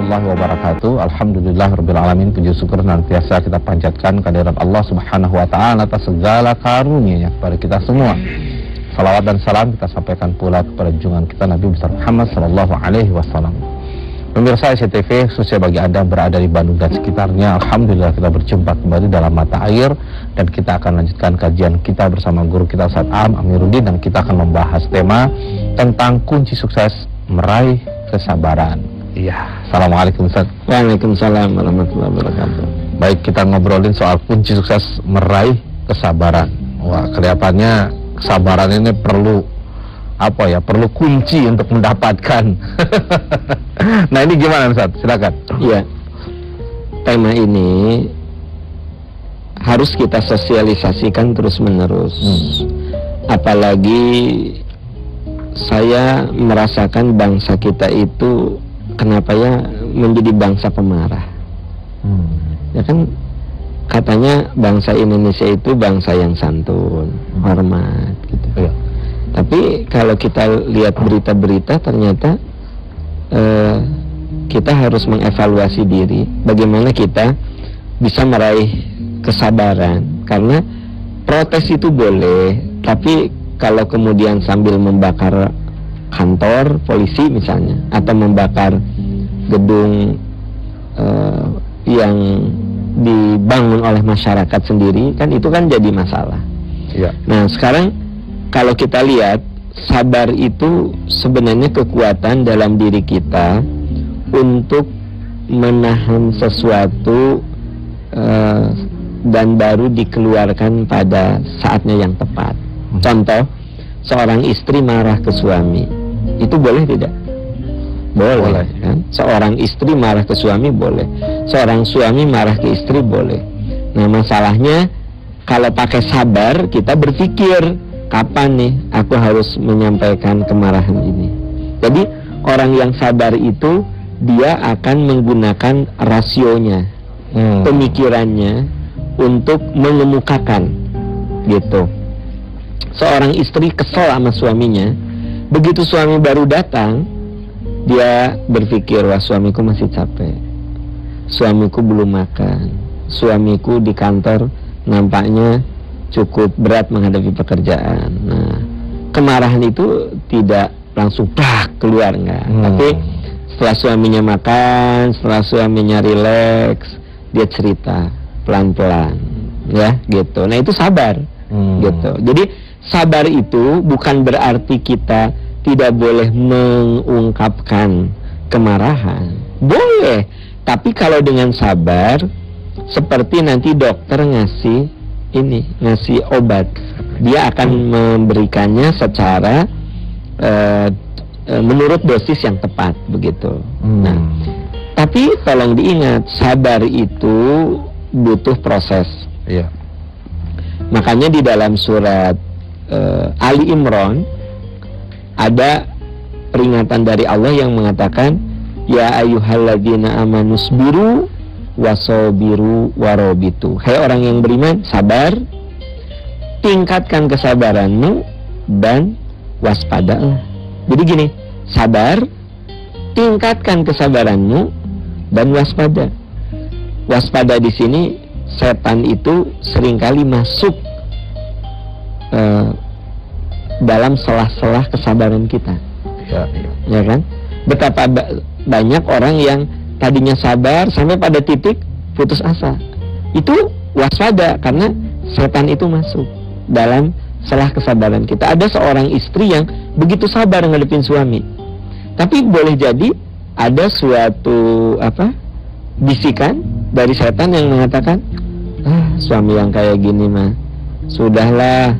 warahmatullahi wabarakatuh. Alhamdulillahirrabbilalamin. Puji syukur nantiasa kita panjatkan kehadirat Allah subhanahu wa ta'ala atas segala karunia-Nya kepada kita semua. Salawat dan salam kita sampaikan pula kepada junjungan kita Nabi besar Muhammad sallallahu alaihi wasallam. Pemirsa SCTV, khususnya bagi Anda berada di Bandung dan sekitarnya, alhamdulillah kita berjumpa kembali dalam mata air dan kita akan lanjutkan kajian kita bersama guru kita Ustaz Am Amiruddin, dan kita akan membahas tema tentang kunci sukses meraih kesabaran. Iya, assalamualaikum Ustaz. Waalaikumsalam warahmatullahi wabarakatuh. Baik, kita ngobrolin soal kunci sukses meraih kesabaran. Wah, kelihatannya kesabaran ini perlu perlu kunci untuk mendapatkan. Nah, ini gimana Ustaz? Silakan. Iya. Tema ini harus kita sosialisasikan terus-menerus. Apalagi saya merasakan bangsa kita itu kenapa ya menjadi bangsa pemarah. Ya kan katanya bangsa Indonesia itu bangsa yang santun, hormat gitu. Iya. Tapi kalau kita lihat berita-berita ternyata kita harus mengevaluasi diri bagaimana kita bisa meraih kesabaran, karena protes itu boleh, tapi kalau kemudian sambil membakar kantor polisi misalnya atau membakar gedung yang dibangun oleh masyarakat sendiri, kan itu kan jadi masalah. Iya. Nah, sekarang kalau kita lihat, sabar itu sebenarnya kekuatan dalam diri kita untuk menahan sesuatu dan baru dikeluarkan pada saatnya yang tepat. Contoh, seorang istri marah ke suami, itu boleh tidak? Boleh. Kan? Seorang istri marah ke suami boleh. Seorang suami marah ke istri boleh. Nah, masalahnya kalau pakai sabar, kita berpikir, kapan nih aku harus menyampaikan kemarahan ini. Jadi orang yang sabar itu dia akan menggunakan rasionya, pemikirannya untuk mengemukakan gitu. Seorang istri kesel sama suaminya, begitu suami baru datang, dia berpikir, wah suamiku masih capek, suamiku belum makan, suamiku di kantor nampaknya cukup berat menghadapi pekerjaan. Nah, kemarahan itu tidak langsung keluar, enggak. Tapi setelah suaminya makan, setelah suaminya rileks, dia cerita pelan-pelan, ya gitu. Nah, itu sabar, gitu. Jadi sabar itu bukan berarti kita tidak boleh mengungkapkan kemarahan. Boleh, tapi kalau dengan sabar, seperti nanti dokter ngasih obat, dia akan memberikannya secara menurut dosis yang tepat, begitu. Nah, tapi tolong diingat, sabar itu butuh proses. Iya. Makanya di dalam surat Ali Imran ada peringatan dari Allah yang mengatakan, ya ayyuhalladzina amanusbiru wasobiru warobitu. Hai orang yang beriman, sabar, tingkatkan kesabaranmu dan waspadalah. Jadi gini, sabar, tingkatkan kesabaranmu dan waspada. Waspada di sini, setan itu seringkali masuk dalam selah-selah kesabaran kita. Ya kan? Betapa banyak orang yang tadinya sabar sampai pada titik putus asa. Itu waspada, karena setan itu masuk dalam selah kesabaran kita. Ada seorang istri yang begitu sabar ngadepin suami, tapi boleh jadi ada suatu bisikan dari setan yang mengatakan, suami yang kayak gini mah sudahlah,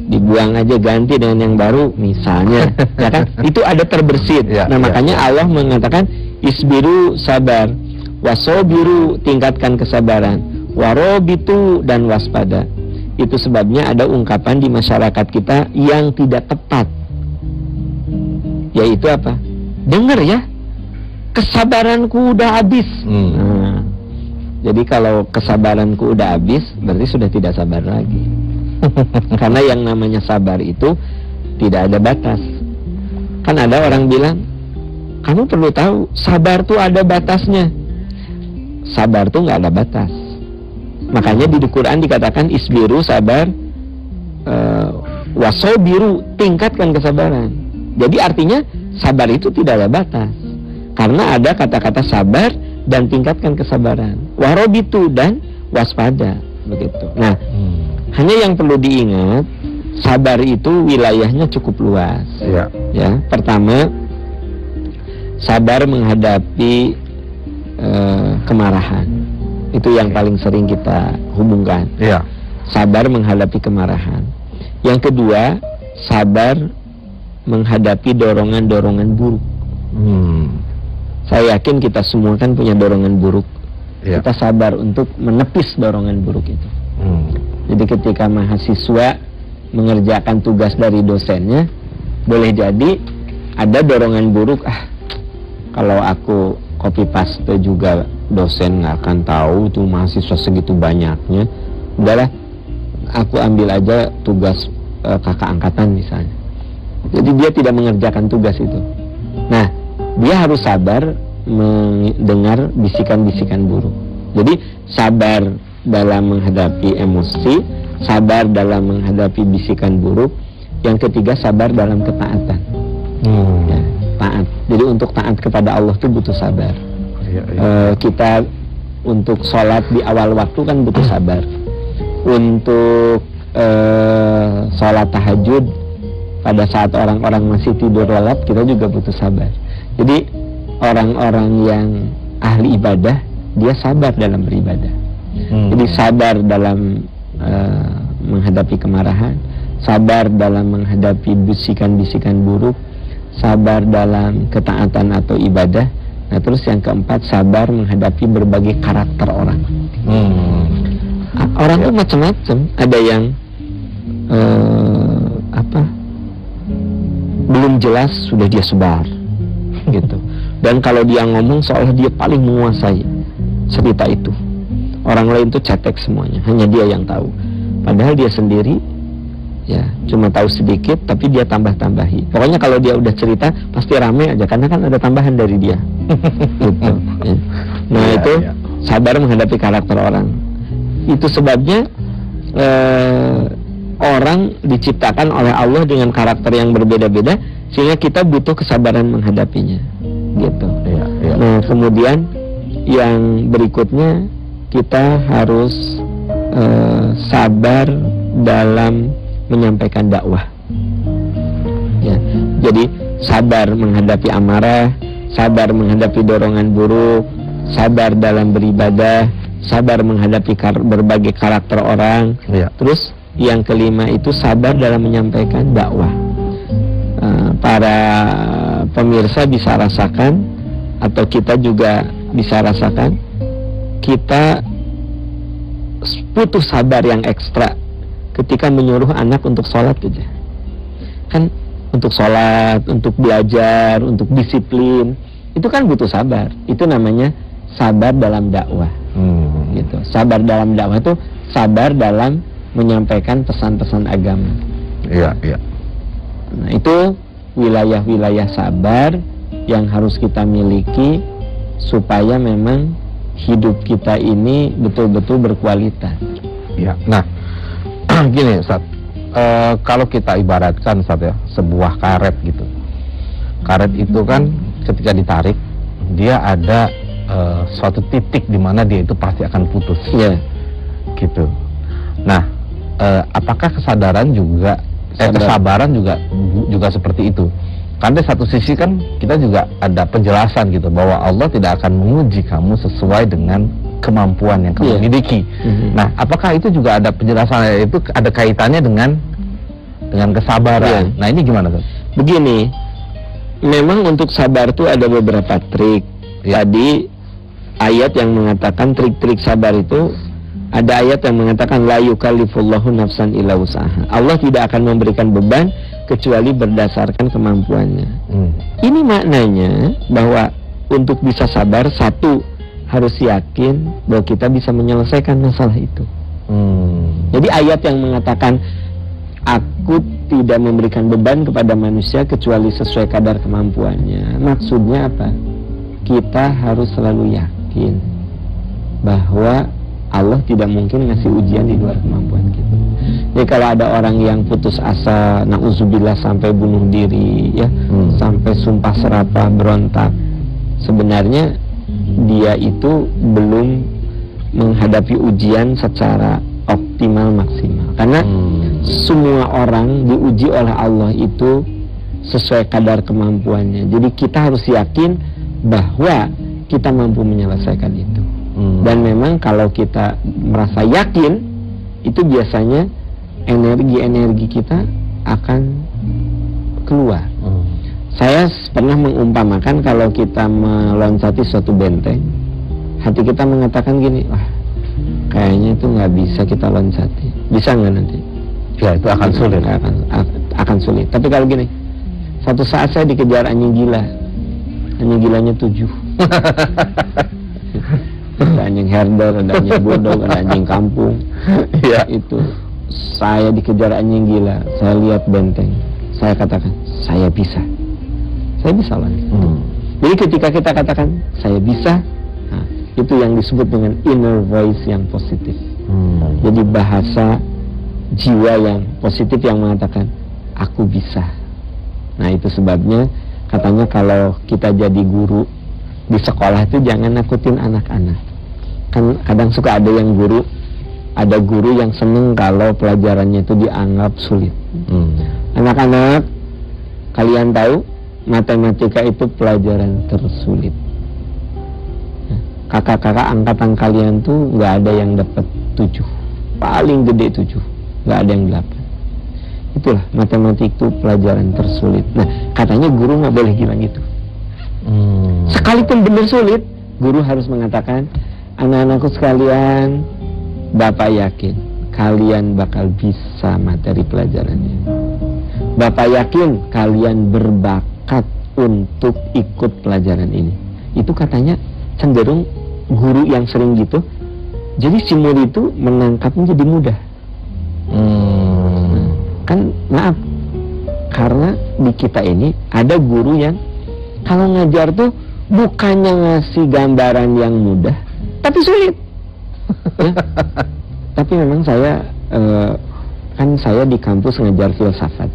dibuang aja, ganti dengan yang baru misalnya. Ya kan? Itu ada terbersit. Nah, makanya Allah mengatakan isbiru, sabar, wasobiru, tingkatkan kesabaran, warobitu, dan waspada. Itu sebabnya ada ungkapan di masyarakat kita yang tidak tepat, yaitu apa? Dengar ya, kesabaranku udah habis. Nah, jadi kalau kesabaranku udah habis, berarti sudah tidak sabar lagi. Karena yang namanya sabar itu tidak ada batas. Kan ada orang bilang, kamu perlu tahu, sabar tuh ada batasnya. Sabar tuh nggak ada batas. Makanya di Quran dikatakan isbiru, sabar, wasobiru, tingkatkan kesabaran. Jadi artinya sabar itu tidak ada batas, karena ada kata-kata sabar dan tingkatkan kesabaran. Warobitu, dan waspada, begitu. Nah, hanya yang perlu diingat, sabar itu wilayahnya cukup luas. Ya, pertama, sabar menghadapi kemarahan. Itu yang paling sering kita hubungkan. Sabar menghadapi kemarahan. Yang kedua, sabar menghadapi dorongan-dorongan buruk. Saya yakin kita semua kan punya dorongan buruk. Kita sabar untuk menepis dorongan buruk itu. Jadi ketika mahasiswa mengerjakan tugas dari dosennya, boleh jadi ada dorongan buruk, kalau aku copy paste juga dosen nggak akan tahu tuh mahasiswa segitu banyaknya, udahlah aku ambil aja tugas kakak angkatan misalnya. Jadi dia tidak mengerjakan tugas itu. Nah, dia harus sabar mendengar bisikan-bisikan buruk. Jadi sabar dalam menghadapi emosi, sabar dalam menghadapi bisikan buruk. Yang ketiga, sabar dalam ketaatan. Ya, taat. Jadi untuk taat kepada Allah itu butuh sabar. Kita untuk sholat di awal waktu kan butuh sabar. Untuk sholat tahajud pada saat orang-orang masih tidur lelap, kita juga butuh sabar. Jadi orang-orang yang ahli ibadah, dia sabar dalam beribadah. Jadi sabar dalam menghadapi kemarahan, sabar dalam menghadapi bisikan-bisikan buruk, sabar dalam ketaatan atau ibadah. Nah, terus yang keempat, sabar menghadapi berbagai karakter orang. Orang tuh macam-macam. Ada yang belum jelas sudah dia sebar, gitu. Dan kalau dia ngomong seolah dia paling menguasai cerita itu. Orang lain tuh cetek semuanya, hanya dia yang tahu. Padahal dia sendiri ya cuma tahu sedikit, tapi dia tambah-tambahi. Pokoknya kalau dia udah cerita pasti rame aja, karena kan ada tambahan dari dia. Gitu, ya. Nah itu sabar menghadapi karakter orang. Itu sebabnya orang diciptakan oleh Allah dengan karakter yang berbeda-beda, sehingga kita butuh kesabaran menghadapinya. Gitu. Nah kemudian yang berikutnya, kita harus sabar dalam menyampaikan dakwah. Ya, jadi sabar menghadapi amarah, sabar menghadapi dorongan buruk, sabar dalam beribadah, sabar menghadapi berbagai karakter orang. Terus yang kelima itu sabar dalam menyampaikan dakwah. Para pemirsa bisa rasakan, atau kita juga bisa rasakan, kita butuh sabar yang ekstra ketika menyuruh anak untuk sholat aja. Kan untuk sholat, untuk belajar, untuk disiplin, itu kan butuh sabar. Itu namanya sabar dalam dakwah. Gitu. Sabar dalam dakwah itu sabar dalam menyampaikan pesan-pesan agama. Nah, itu wilayah-wilayah sabar yang harus kita miliki supaya memang hidup kita ini betul-betul berkualitas. Nah, gini Ustaz, kalau kita ibaratkan Ustaz ya, sebuah karet gitu. Karet itu kan ketika ditarik, dia ada suatu titik di mana dia itu pasti akan putus. Gitu. Nah, apakah kesadaran juga kesabaran juga seperti itu? Karena di satu sisi kan kita juga ada penjelasan gitu bahwa Allah tidak akan menguji kamu sesuai dengan kemampuan yang kamu miliki. Nah, apakah itu juga ada penjelasan, itu ada kaitannya dengan kesabaran? Nah, ini gimana tuh? Begini, memang untuk sabar tuh ada beberapa trik. Tadi ayat yang mengatakan trik-trik sabar itu, ada ayat yang mengatakan la yukallifullahu nafsan illa wus'aha. Allah tidak akan memberikan beban kecuali berdasarkan kemampuannya. Ini maknanya bahwa untuk bisa sabar, satu, harus yakin bahwa kita bisa menyelesaikan masalah itu. Jadi ayat yang mengatakan aku tidak memberikan beban kepada manusia kecuali sesuai kadar kemampuannya. Maksudnya apa? Kita harus selalu yakin bahwa Allah tidak mungkin ngasih ujian di luar kemampuan kita. Jadi kalau ada orang yang putus asa, na'udzubillah, sampai bunuh diri, ya, sampai sumpah serapah, berontak, sebenarnya dia itu belum menghadapi ujian secara optimal maksimal. Karena semua orang diuji oleh Allah itu sesuai kadar kemampuannya. Jadi kita harus yakin bahwa kita mampu menyelesaikan itu. Dan memang kalau kita merasa yakin, itu biasanya energi-energi kita akan keluar. Saya pernah mengumpamakan kalau kita meloncati suatu benteng, hati kita mengatakan gini, wah kayaknya itu nggak bisa kita loncati. Bisa nggak nanti? Ya, itu akan sulit. Akan sulit. Tapi kalau gini, satu saat saya dikejar anjing gila. Anjing gilanya 7. Ada anjing herder, ada anjing bodog, ada anjing kampung. Ya. Itu saya dikejar anjing gila. Saya lihat benteng. Saya katakan, saya bisa. Saya bisa loh. Jadi ketika kita katakan saya bisa, nah, itu yang disebut dengan inner voice yang positif. Jadi bahasa jiwa yang positif yang mengatakan aku bisa. Nah, itu sebabnya katanya kalau kita jadi guru di sekolah itu jangan nakutin anak-anak. Kan kadang suka ada guru yang seneng kalau pelajarannya itu dianggap sulit. Anak-anak, kalian tahu matematika itu pelajaran tersulit. Kakak-kakak angkatan kalian tuh nggak ada yang dapat 7, paling gede 7, nggak ada yang 8. Itulah matematik itu pelajaran tersulit. Nah, katanya guru nggak boleh bilang gitu. Sekalipun benar sulit, guru harus mengatakan, anak-anakku sekalian, Bapak yakin kalian bakal bisa materi pelajaran ini. Bapak yakin kalian berbakat untuk ikut pelajaran ini. Itu katanya cenderung guru yang sering gitu. Jadi si murid itu menangkapnya jadi mudah. Kan maaf, karena di kita ini ada guru yang kalau ngajar tuh bukannya ngasih gambaran yang mudah, tapi sulit. Ya. Tapi memang saya kan saya di kampus ngajar filsafat.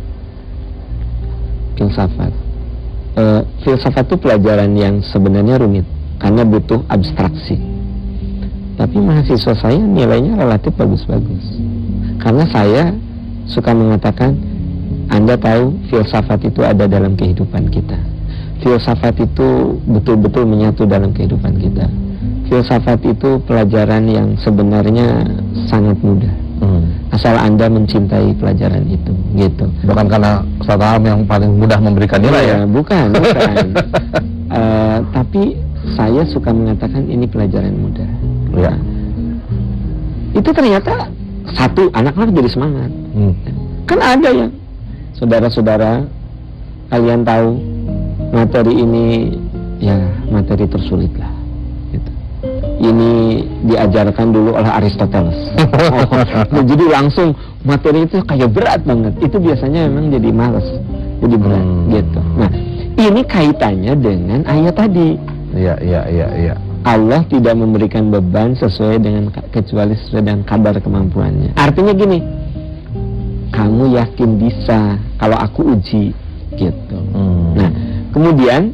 Filsafat itu pelajaran yang sebenarnya rumit karena butuh abstraksi. Tapi mahasiswa saya nilainya relatif bagus-bagus. Karena saya suka mengatakan, Anda tahu filsafat itu ada dalam kehidupan kita. Filsafat itu betul-betul menyatu dalam kehidupan kita. Filsafat itu pelajaran yang sebenarnya sangat mudah. Asal Anda mencintai pelajaran itu, gitu. Bukan karena suatu hal yang paling mudah memberikan nilai ya? Bukan. Tapi saya suka mengatakan ini pelajaran mudah. Ya. Itu ternyata satu, anak-anak jadi semangat. Kan ada yang saudara-saudara, kalian tahu materi ini ya materi tersulit lah. Gitu. Ini diajarkan dulu oleh Aristoteles. Jadi langsung materi itu kayak berat banget. Itu biasanya memang jadi malas, jadi berat gitu. Nah, ini kaitannya dengan ayat tadi. Iya. Allah tidak memberikan beban kecuali sesuai dengan kadar kemampuannya. Artinya gini, kamu yakin bisa kalau aku uji, gitu. Nah, kemudian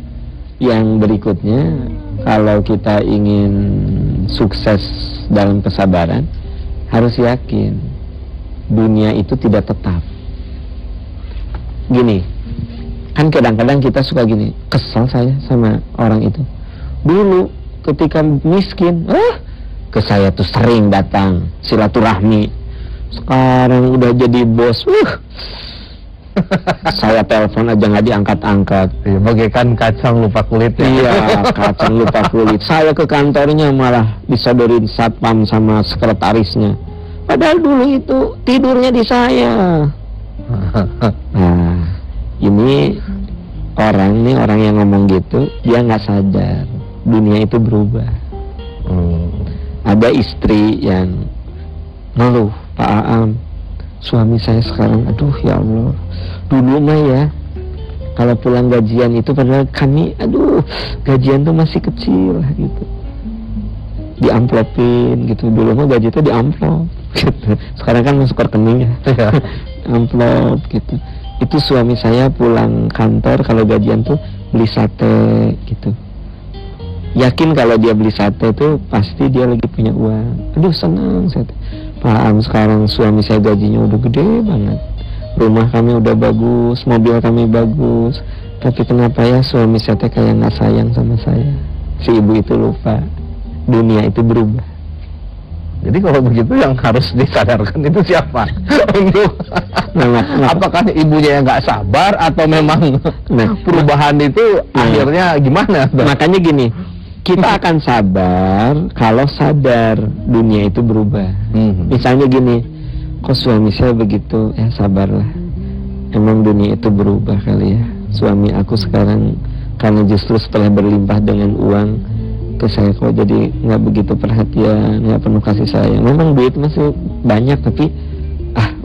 yang berikutnya, kalau kita ingin sukses dalam kesabaran, harus yakin dunia itu tidak tetap. Gini, kan kadang-kadang kita suka gini, kesel saya sama orang itu. Dulu ketika miskin, ke saya tuh sering datang silaturahmi. Sekarang udah jadi bos, saya telepon aja nggak diangkat-angkat. Iya, bagaikan kacang lupa kulit. Iya, kacang lupa kulit. Saya ke kantornya malah disodorin satpam sama sekretarisnya. Padahal dulu itu tidurnya di saya. Nah, ini orang yang ngomong gitu, dia nggak sadar dunia itu berubah. Ada istri yang ngeluh, Pak Aam, suami saya sekarang, aduh ya Allah, dulu mah ya kalau pulang gajian itu padahal kami, aduh gajian tuh masih kecil gitu, diamplopin gitu. Dulu mah gaji itu diamplop gitu. Sekarang kan masuk rekening ya, amplop gitu. Itu suami saya pulang kantor kalau gajian tuh beli sate gitu. Yakin kalau dia beli sate tuh pasti dia lagi punya uang. Aduh senang saya. Paham sekarang suami saya gajinya udah gede banget. Rumah kami udah bagus, mobil kami bagus. Tapi kenapa ya suami saya kayak nggak sayang sama saya? Si ibu itu lupa. Dunia itu berubah. Jadi kalau begitu yang harus disadarkan itu siapa? Untuk apakah ibunya yang nggak sabar atau memang perubahan itu akhirnya gimana? Makanya gini, kita akan sabar kalau sadar dunia itu berubah. Misalnya gini, kok suami saya begitu? Ya sabarlah. Emang dunia itu berubah kali ya. Suami aku sekarang karena justru setelah berlimpah dengan uang ke saya kok jadi nggak begitu perhatian, nggak penuh kasih sayang. Memang duit masih banyak tapi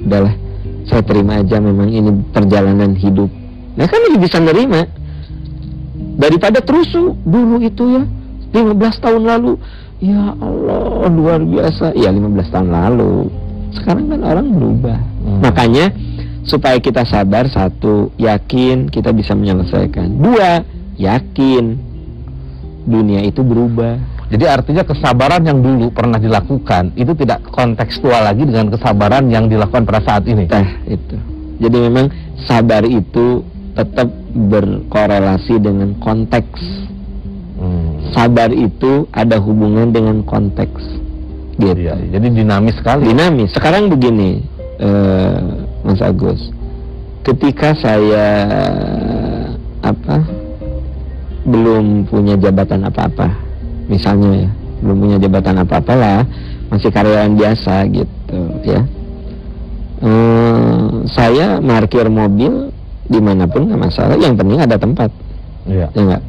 udahlah, saya terima aja, memang ini perjalanan hidup. Nah kan lebih bisa nerima daripada terus dulu itu ya 15 tahun lalu. Ya Allah luar biasa. Ya 15 tahun lalu. Sekarang kan orang berubah. Makanya supaya kita sabar, satu, yakin kita bisa menyelesaikan. Dua, yakin dunia itu berubah. Jadi artinya kesabaran yang dulu pernah dilakukan itu tidak kontekstual lagi dengan kesabaran yang dilakukan pada saat ini. Nah itu. Jadi memang sabar itu tetap berkorelasi dengan konteks. Sabar itu ada hubungan dengan konteks. Gitu. Ya, jadi dinamis sekali. Dinamis. Sekarang begini, Mas Agus. Ketika saya belum punya jabatan apa-apa, misalnya ya, belum punya jabatan apa-apa lah, masih karyawan biasa gitu ya. Saya parkir mobil dimanapun nggak masalah, yang penting ada tempat. Ya enggak.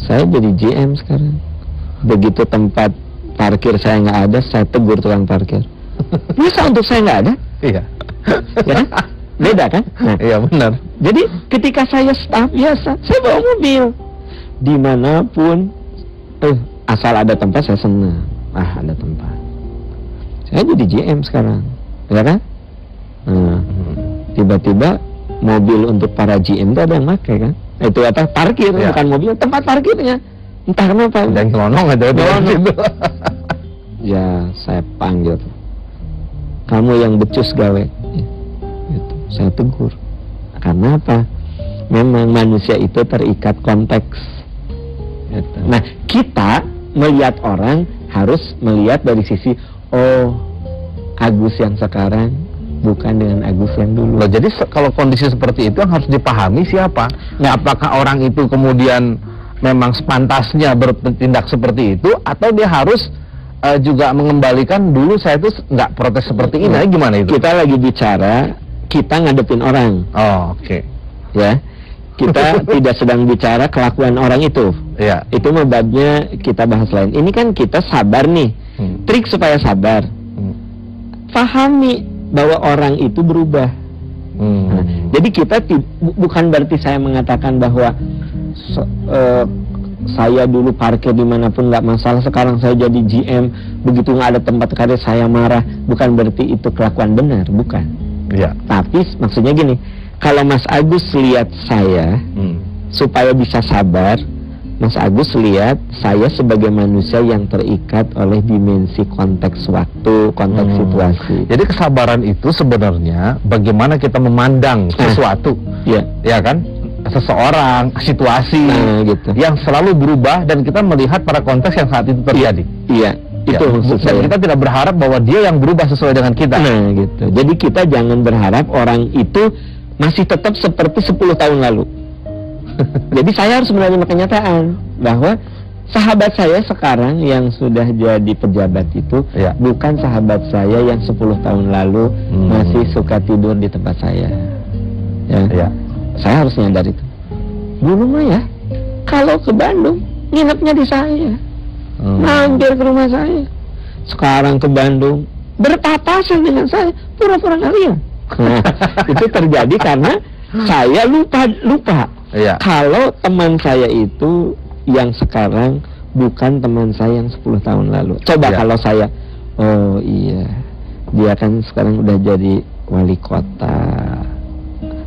Saya jadi GM sekarang. Begitu tempat parkir saya nggak ada, saya tegur tukang parkir. Bisa untuk saya nggak ada? Iya. Ya kan? Beda kan? Nah, iya benar. Jadi ketika saya staff biasa, saya bawa mobil dimanapun, asal ada tempat saya senang. Ada tempat. Saya jadi GM sekarang, ya kan? Tiba-tiba mobil untuk para GM itu ada yang pakai kan? Itu parkir, ya. Bukan mobil, tempat parkirnya. Entah kenapa. Dan kelonong aja itu. Ya saya panggil, kamu yang becus gawe. Gitu. Saya tegur. Karena apa? Memang manusia itu terikat konteks. Gitu. Nah, kita melihat orang harus melihat dari sisi, Agus yang sekarang bukan dengan Agus yang dulu. Loh, jadi kalau kondisi seperti itu yang harus dipahami siapa? Nah, apakah orang itu kemudian memang sepantasnya bertindak seperti itu, atau dia harus juga mengembalikan dulu saya itu nggak protes seperti ini? Gimana itu? Kita lagi bicara, kita ngadepin orang. Oke. Ya, kita tidak sedang bicara kelakuan orang itu. Ya. Itu mah babnya kita bahas lain. Ini kan kita sabar nih. Trik supaya sabar. Pahami bahwa orang itu berubah. Nah, jadi kita bukan berarti saya mengatakan bahwa saya dulu parkir dimanapun nggak masalah, sekarang saya jadi GM, begitu nggak ada tempat karya saya marah. Bukan berarti itu kelakuan benar, bukan. Ya. Tapi maksudnya gini, kalau Mas Agus lihat saya supaya bisa sabar, Mas Agus lihat saya sebagai manusia yang terikat oleh dimensi konteks waktu, konteks situasi. Jadi kesabaran itu sebenarnya bagaimana kita memandang sesuatu, ya kan? Seseorang, situasi, gitu, yang selalu berubah dan kita melihat pada konteks yang saat itu terjadi. Iya, itu maksud saya. Kita tidak berharap bahwa dia yang berubah sesuai dengan kita. Nah, gitu. Jadi kita jangan berharap orang itu masih tetap seperti 10 tahun lalu. Jadi saya harus menerima kenyataan bahwa sahabat saya sekarang yang sudah jadi pejabat itu bukan sahabat saya yang 10 tahun lalu masih suka tidur di tempat saya. Ya. Saya harus nyadar itu. Dulu mah ya, kalau ke Bandung nginepnya di saya, mampir ke rumah saya. Sekarang ke Bandung berpapasan dengan saya, pura-pura nggak lihat. Nah, itu terjadi karena saya lupa. Iya. Kalau teman saya itu yang sekarang bukan teman saya yang 10 tahun lalu. Coba kalau saya, oh iya, dia kan sekarang udah jadi wali kota.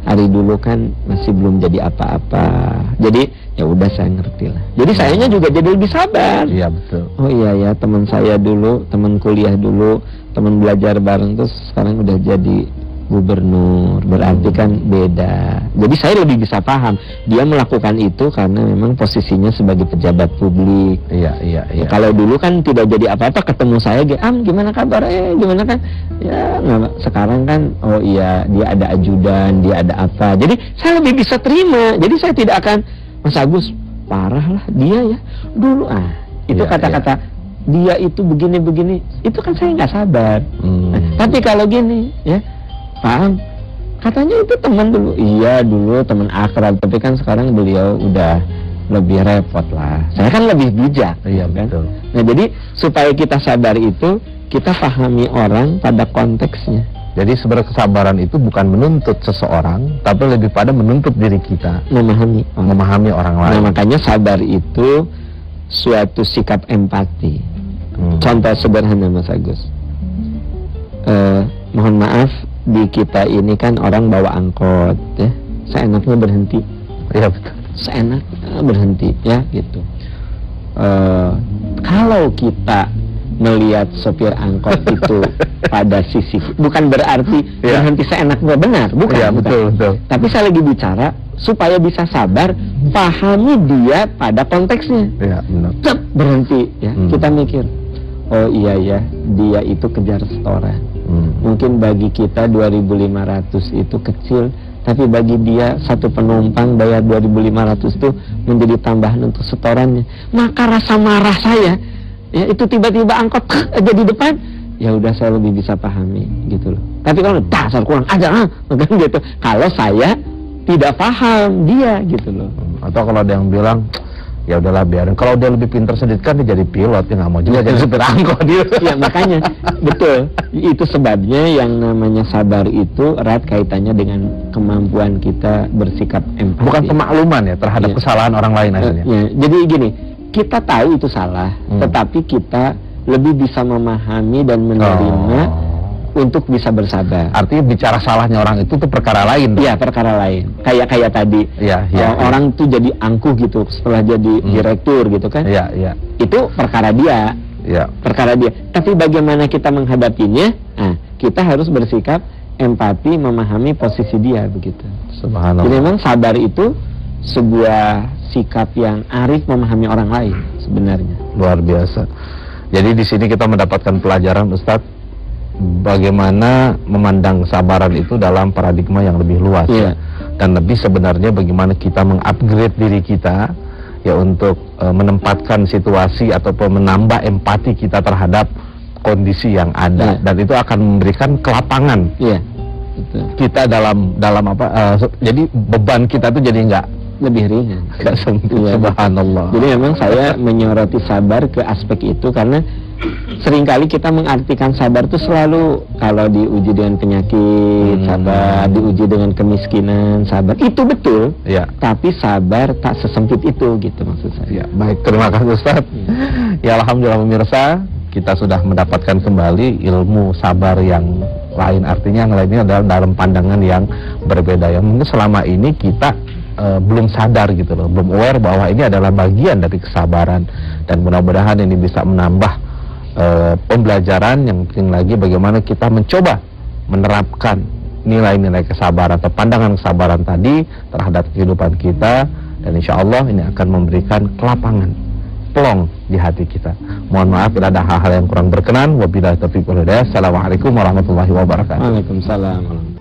Hari dulu kan masih belum jadi apa-apa. Jadi ya udah, saya ngerti lah. Jadi sayanya juga jadi lebih sabar. Iya, betul. Oh iya ya, teman saya dulu, teman kuliah dulu, teman belajar bareng, terus sekarang udah jadi gubernur, berarti kan beda. Jadi saya lebih bisa paham dia melakukan itu karena memang posisinya sebagai pejabat publik. Iya. Kalau dulu kan tidak jadi apa-apa, ketemu saya, gimana kabar? Gimana kan? Ya nggak. Sekarang kan, oh iya, dia ada ajudan, dia ada apa. Jadi saya lebih bisa terima. Jadi saya tidak akan, Mas Agus, parah lah dia ya. Dulu itu kata-kata dia itu begini-begini, itu kan saya nggak sabar. Tapi kalau gini, ya. Paham? Katanya itu teman dulu. Iya, dulu teman akrab, tapi kan sekarang beliau udah lebih repot lah. Saya kan lebih bijak. Iya, kan? betul. Nah, jadi supaya kita sadar itu, kita pahami orang pada konteksnya. Jadi sebenarnya kesabaran itu bukan menuntut seseorang, tapi lebih pada menuntut diri kita memahami orang lain. Nah, makanya sabar itu suatu sikap empati. Contoh sederhana, Mas Agus. Mohon maaf, di kita ini kan orang bawa angkot, ya, seenaknya berhenti. Iya, betul. Seenaknya berhenti, ya, gitu. Kalau kita melihat sopir angkot itu pada sisi, bukan berarti berhenti seenaknya, benar, bukan. Iya, betul. Tapi saya lagi bicara supaya bisa sabar, pahami dia pada konteksnya. Iya, benar. Cep, berhenti, ya. Kita mikir, oh iya ya, dia itu kejar setoran. Mungkin bagi kita 2.500 itu kecil, tapi bagi dia satu penumpang bayar 2.500 itu menjadi tambahan untuk setorannya. Maka rasa marah saya, ya, itu tiba-tiba angkot aja di depan, ya udah, saya lebih bisa pahami gitu loh. Tapi kalau dasar kurang ajar, kan gitu. Kalau saya tidak paham dia gitu loh. Atau kalau ada yang bilang, ya udahlah biarin. Kalau dia lebih pintar sedikit kan dia jadi pilot, ya nggak mau juga jadi supir angkot dia. Ya makanya betul. Itu sebabnya yang namanya sabar itu erat kaitannya dengan kemampuan kita bersikap empati. Bukan pemakluman ya terhadap kesalahan orang lain akhirnya. Jadi gini, kita tahu itu salah, tetapi kita lebih bisa memahami dan menerima untuk bisa bersabar. Artinya bicara salahnya orang itu tuh perkara lain. Iya, perkara lain. Kayak tadi. Orang tuh jadi angkuh gitu setelah jadi direktur gitu kan. Iya. Itu perkara dia. Iya. Perkara dia. Tapi bagaimana kita menghadapinya? Nah, kita harus bersikap empati, memahami posisi dia begitu. Subhanallah. Jadi memang sabar itu sebuah sikap yang arif memahami orang lain sebenarnya. Luar biasa. Jadi di sini kita mendapatkan pelajaran, Ustadz, bagaimana memandang kesabaran itu dalam paradigma yang lebih luas, dan lebih sebenarnya bagaimana kita mengupgrade diri kita ya untuk menempatkan situasi ataupun menambah empati kita terhadap kondisi yang ada, dan itu akan memberikan kelapangan kita dalam apa, jadi beban kita tuh jadi nggak lebih ringan, Subhanallah. Jadi memang saya menyoroti sabar ke aspek itu karena seringkali kita mengartikan sabar itu selalu kalau diuji dengan penyakit, sabar, diuji dengan kemiskinan, sabar. Itu betul, tapi sabar tak sesempit itu gitu maksud saya. Baik, terima kasih Ustaz. Ya alhamdulillah pemirsa, kita sudah mendapatkan kembali ilmu sabar yang lain. Artinya yang lainnya adalah dalam pandangan yang berbeda. Yang mungkin selama ini kita belum sadar gitu loh, belum aware bahwa ini adalah bagian dari kesabaran, dan mudah-mudahan ini bisa menambah pembelajaran yang penting lagi bagaimana kita mencoba menerapkan nilai-nilai kesabaran atau pandangan kesabaran tadi terhadap kehidupan kita, dan insya Allah ini akan memberikan kelapangan, plong di hati kita. Mohon maaf bila ada hal-hal yang kurang berkenan. Wabillahi taufiq wal hidayah. Assalamualaikum warahmatullahi wabarakatuh. Waalaikumsalam.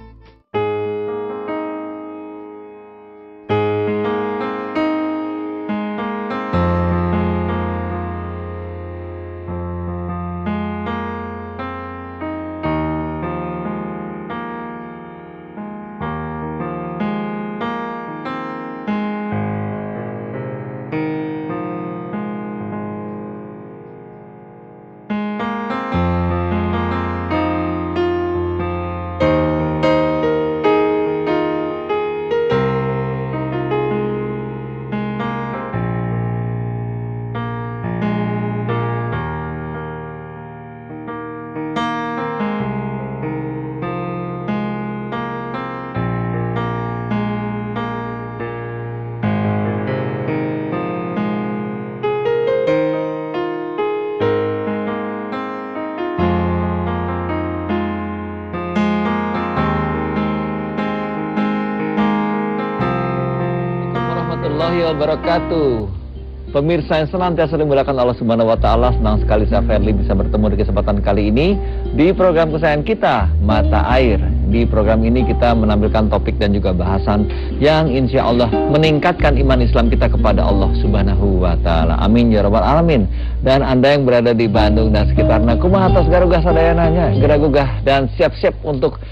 wabarakatuh. Pemirsa yang senantiasa dimuliakan Allah Subhanahu wa taala, senang sekali saya Ferli bisa bertemu di kesempatan kali ini di program kesayangan kita, Mata Air. Di program ini kita menampilkan topik dan juga bahasan yang insya Allah meningkatkan iman Islam kita kepada Allah Subhanahu wa taala. Amin ya rabbal alamin. Dan Anda yang berada di Bandung dan sekitarnya, kumaha tos garugah sadayananya, geragugah dan siap-siap untuk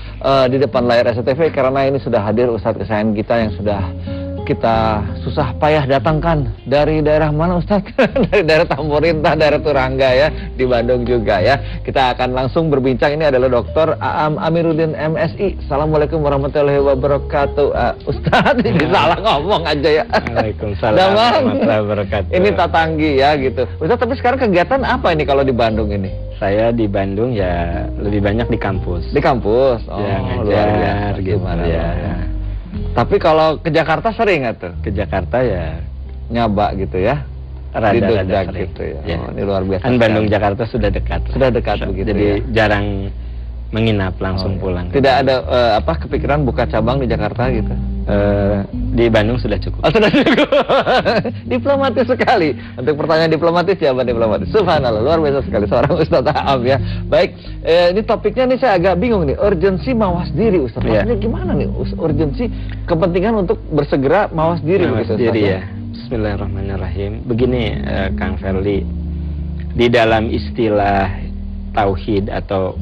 di depan layar SCTV, karena ini sudah hadir Ustadz kesayangan kita yang sudah kita susah payah datangkan dari daerah mana Ustadz? Dari daerah Tamborintah, daerah Turangga ya, di Bandung juga ya. Kita akan langsung berbincang. Ini adalah Dr. Aam Amiruddin MSI. Assalamualaikum warahmatullahi wabarakatuh. Ustadz, ini salah ngomong aja ya. Waalaikumsalam warahmatullahi wabarakatuh. Ini tatanggi ya gitu. Ustadz, tapi sekarang kegiatan apa ini kalau di Bandung ini? Saya di Bandung ya lebih banyak di kampus. Di kampus? Oh, ya, ngajar gitu ya. Tapi kalau ke Jakarta sering nggak tuh? Ke Jakarta ya nyaba gitu ya? Rada-rada gitu ya. Ya. Oh, ini luar biasa. Kan Bandung Jakarta sudah dekat. Sudah dekat begitu. Jadi ya? jarang menginap, langsung pulang. Tidak ada kepikiran buka cabang di Jakarta gitu? Di Bandung sudah cukup. Oh, sudah cukup. Diplomatis sekali. Untuk pertanyaan diplomatis, jawaban diplomatis. Subhanallah, luar biasa sekali seorang Ustadz Aam ya. Baik, ini topiknya nih saya agak bingung nih. Urgensi mawas diri Ustadz. Maksudnya gimana nih urgensi kepentingan untuk bersegera mawas diri begitu Ustadz? Ya. Bismillahirrahmanirrahim. Begini Kang Ferli, di dalam istilah tauhid atau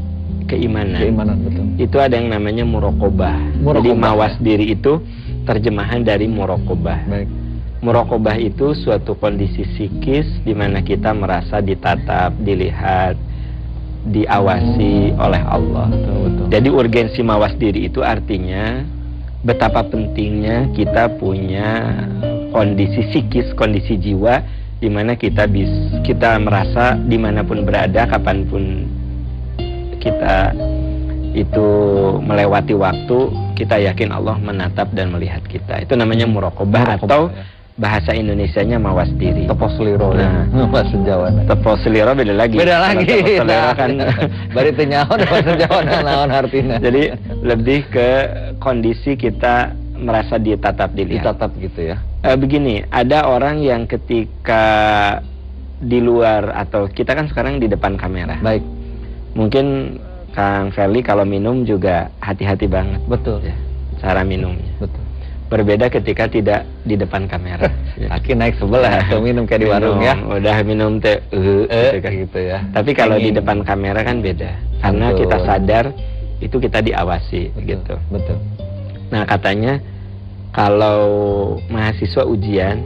keimanan betul. Itu ada yang namanya muraqabah. Jadi mawas diri itu terjemahan dari muraqabah. Baik. Muraqabah itu suatu kondisi psikis di mana kita merasa ditatap, dilihat, diawasi oleh Allah. Betul. Jadi urgensi mawas diri itu artinya betapa pentingnya kita punya kondisi psikis, kondisi jiwa di mana kita merasa dimanapun berada, kapanpun kita itu melewati waktu, kita yakin Allah menatap dan melihat kita. Itu namanya muraqabah atau bahasa Indonesianya mawas diri. Teposliro ya. Bahasa Jawa. Teposliro beda lagi. Teposliro kan bari teu nyaho bahasa Jawa naon artinya. Jadi lebih ke kondisi kita merasa ditatap, dilihat. Ditatap gitu ya. Begini, ada orang yang ketika di luar atau kita kan sekarang di depan kamera. Baik. Mungkin Kang Ferli kalau minum juga hati-hati banget. Betul ya. Cara minumnya. Betul. Berbeda ketika tidak di depan kamera. Kaki naik sebelah atau minum kayak di warung ya. Udah minum teh gitu ya. Tapi kalau di depan kamera kan beda. Karena kita sadar itu kita diawasi. Betul. Gitu. Betul. Nah, katanya kalau mahasiswa ujian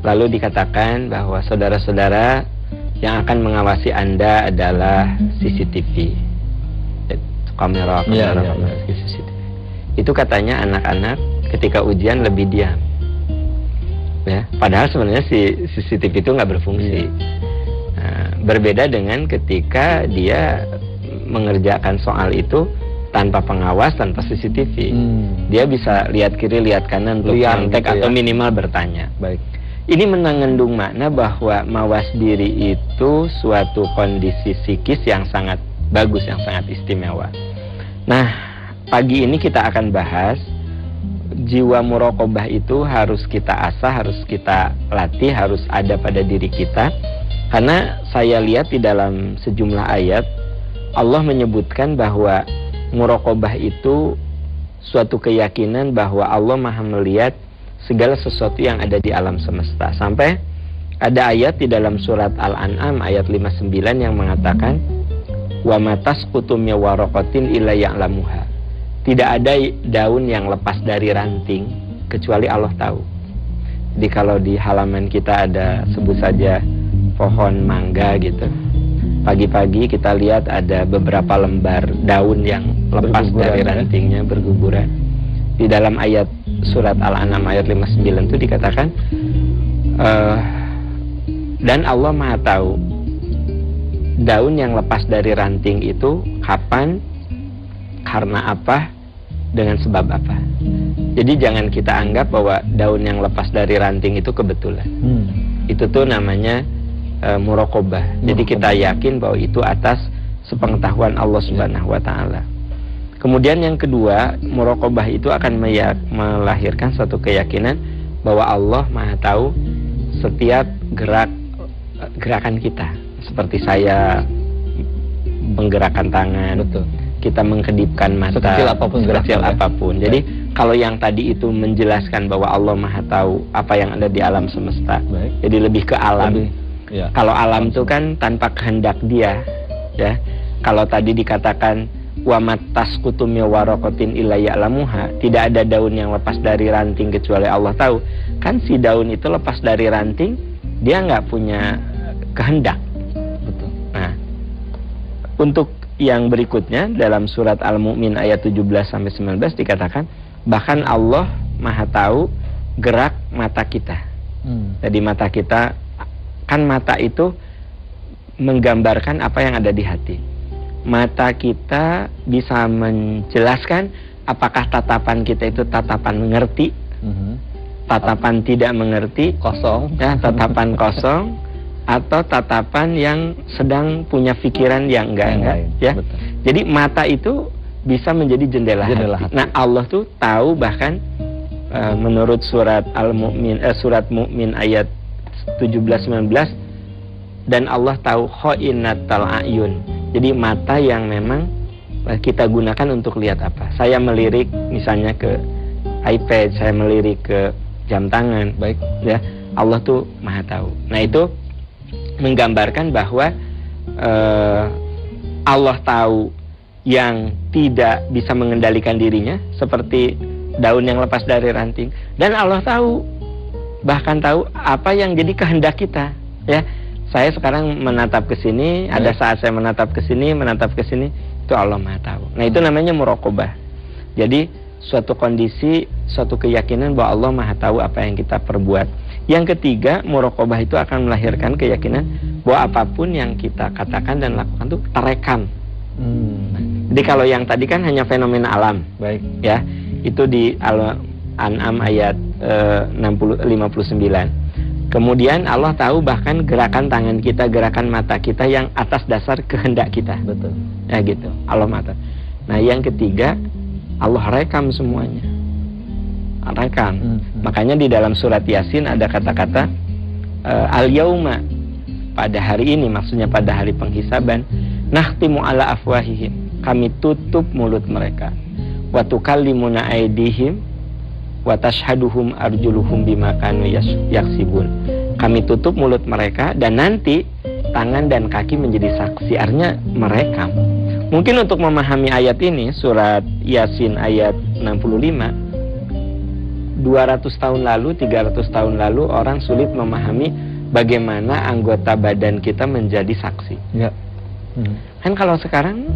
lalu dikatakan bahwa saudara-saudara yang akan mengawasi Anda adalah CCTV, kamera CCTV. Itu katanya anak-anak ketika ujian lebih diam, ya. Padahal sebenarnya si CCTV itu nggak berfungsi. Nah, berbeda dengan ketika dia mengerjakan soal itu tanpa pengawas, tanpa CCTV. Dia bisa lihat kiri, lihat kanan untuk nyontek gitu atau minimal bertanya. Baik. Ini mengandung makna bahwa mawas diri itu suatu kondisi psikis yang sangat bagus, yang sangat istimewa. Nah, pagi ini kita akan bahas jiwa muraqabah itu harus kita asah, harus kita latih, harus ada pada diri kita. Karena saya lihat di dalam sejumlah ayat Allah menyebutkan bahwa muraqabah itu suatu keyakinan bahwa Allah Maha melihat segala sesuatu yang ada di alam semesta. Sampai ada ayat di dalam surat Al-An'am ayat 59 yang mengatakan wa matasqutu min waraqatin illa ya'lamuha. Tidak ada daun yang lepas dari ranting kecuali Allah tahu. Jadi kalau di halaman kita ada sebut saja pohon mangga gitu. Pagi-pagi kita lihat ada beberapa lembar daun yang lepas dari rantingnya, berguguran. Di dalam ayat surat Al-An'am ayat 59 itu dikatakan dan Allah Maha tahu daun yang lepas dari ranting itu kapan, karena apa, dengan sebab apa. Jadi jangan kita anggap bahwa daun yang lepas dari ranting itu kebetulan. Itu tuh namanya muraqabah. Jadi kita yakin bahwa itu atas sepengetahuan Allah Subhanahu wa taala. Kemudian yang kedua, muraqabah itu akan melahirkan satu keyakinan bahwa Allah Maha tahu setiap gerakan kita. Seperti saya menggerakkan tangan, Betul. kita mengkedipkan mata, Sekecil apapun sekecil gerakannya. apapun. Jadi kalau yang tadi itu menjelaskan bahwa Allah Maha tahu apa yang ada di alam semesta. Baik. Jadi lebih ke alam. Ya. Kalau alam itu kan tanpa kehendak dia, ya. Kalau tadi dikatakan wa matasqutu min waraqatin illa ya'lamuha, tidak ada daun yang lepas dari ranting kecuali Allah tahu. Kan si daun itu lepas dari ranting, dia nggak punya kehendak. Betul. Nah, untuk yang berikutnya dalam surat Al-Mu'min ayat 17 sampai 19 dikatakan bahkan Allah Maha tahu gerak mata kita. Jadi mata kita, kan mata itu menggambarkan apa yang ada di hati. Mata kita bisa menjelaskan apakah tatapan kita itu tatapan mengerti, tatapan tidak mengerti, Kosong. ya, tatapan kosong, atau tatapan yang sedang punya pikiran yang enggak, ya. Betul. Jadi mata itu bisa menjadi jendela hati. Nah, Allah tuh tahu bahkan menurut surat Al-Mu'min, surat Mu'min ayat 17-19, dan Allah tahu kha'inatal a'yun. Jadi mata yang memang kita gunakan untuk lihat apa. Saya melirik misalnya ke iPad, saya melirik ke jam tangan. Baik. Ya, Allah tuh Maha tahu. Nah, itu menggambarkan bahwa Allah tahu yang tidak bisa mengendalikan dirinya seperti daun yang lepas dari ranting, dan Allah tahu, bahkan tahu apa yang jadi kehendak kita, ya. Saya sekarang menatap ke sini, ada saat saya menatap ke sini, itu Allah Maha tahu. Nah, itu namanya muraqabah. Jadi suatu kondisi, suatu keyakinan bahwa Allah Maha tahu apa yang kita perbuat. Yang ketiga, muraqabah itu akan melahirkan keyakinan bahwa apapun yang kita katakan dan lakukan itu terekam. Jadi kalau yang tadi kan hanya fenomena alam, Baik. ya, itu di Al-An'am ayat 59. Kemudian Allah tahu bahkan gerakan tangan kita, gerakan mata kita yang atas dasar kehendak kita. Betul. Ya gitu, Allah mata. Nah, yang ketiga, Allah rekam semuanya. Rekam. Makanya di dalam surat Yasin ada kata-kata al-yauma, pada hari ini, maksudnya pada hari penghisaban, nakhtimu ala afwahihim, kami tutup mulut mereka, wa tukallimuna aydihim wa tashhaduhum arjuluhum bima kanu yaksibun. Kami tutup mulut mereka dan nanti tangan dan kaki menjadi saksi. Artinya merekam. Mungkin untuk memahami ayat ini, surat Yasin ayat 65, 200 tahun lalu, 300 tahun lalu orang sulit memahami bagaimana anggota badan kita menjadi saksi. Ya. Kan kalau sekarang